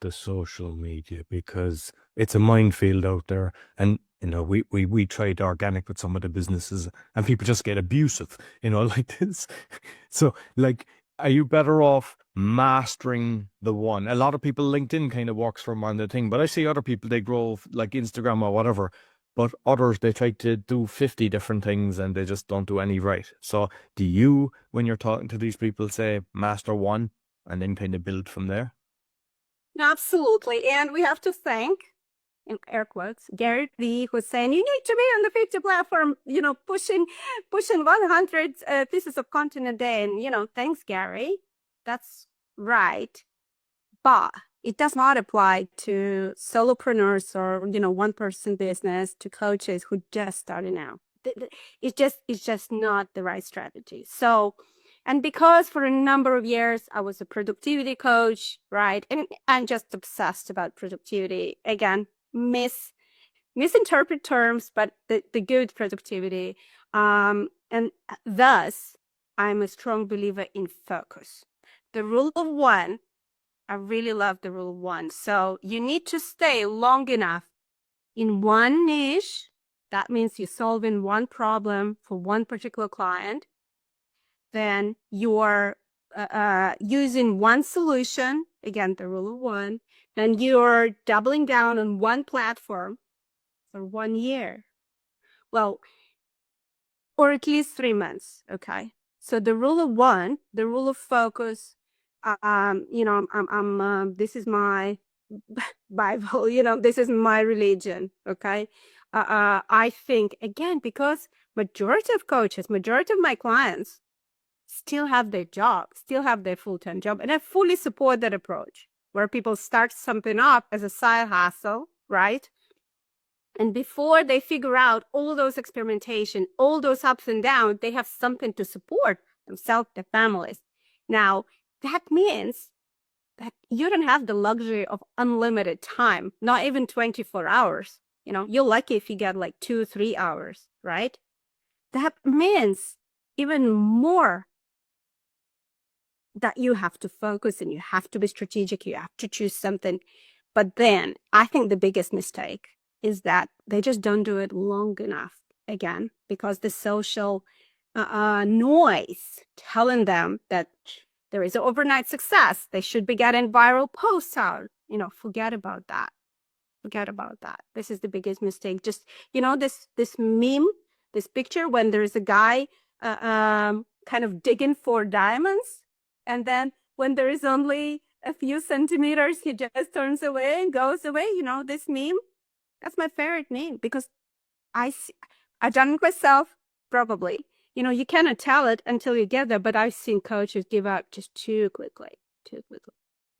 the social media because it's a minefield out there. And, we tried organic with some of the businesses and people just get abusive, like this. So, like, are you better off mastering the one? A lot of people, LinkedIn kind of works from on the thing, but I see other people, they grow like Instagram or whatever, but others, they try to do 50 different things and they just don't do any right. So do you, when you're talking to these people, say master one and then kind of build from there? Absolutely. And we have to thank, in air quotes, Gary Vee, who's saying you need to be on the 50 platform, pushing 100 pieces of content a day. And, thanks, Gary. That's right. But it does not apply to solopreneurs or, one-person business, to coaches who just starting out. It's just not the right strategy. So, and because for a number of years I was a productivity coach, right? And I'm just obsessed about productivity. Again, misinterpret terms, but the good productivity. And thus, I'm a strong believer in focus. The rule of one, I really love the rule of one. So you need to stay long enough in one niche. That means you're solving one problem for one particular client. Then you're using one solution, again, the rule of one. Then you're doubling down on one platform for 1 year. Well, or at least 3 months. Okay. So the rule of one, the rule of focus, this is my Bible, this is my religion. Okay. I think, again, because majority of coaches, majority of my clients still have their job, still have their full-time job. And I fully support that approach where people start something up as a side hustle, right? And before they figure out all those experimentation, all those ups and downs, they have something to support themselves, their families. Now, that means that you don't have the luxury of unlimited time, not even 24 hours. You're lucky if you get like 2-3 hours, right? That means even more that you have to focus and you have to be strategic. You have to choose something. But then I think the biggest mistake is that they just don't do it long enough, again, because the social noise telling them that there is an overnight success. They should be getting viral posts out. Forget about that. Forget about that. This is the biggest mistake. Just, this meme, this picture when there's a guy kind of digging for diamonds. And then when there is only a few centimeters, he just turns away and goes away. This meme, that's my favorite meme because I've done it myself, probably. You cannot tell it until you get there, but I've seen coaches give up just too quickly, too quickly.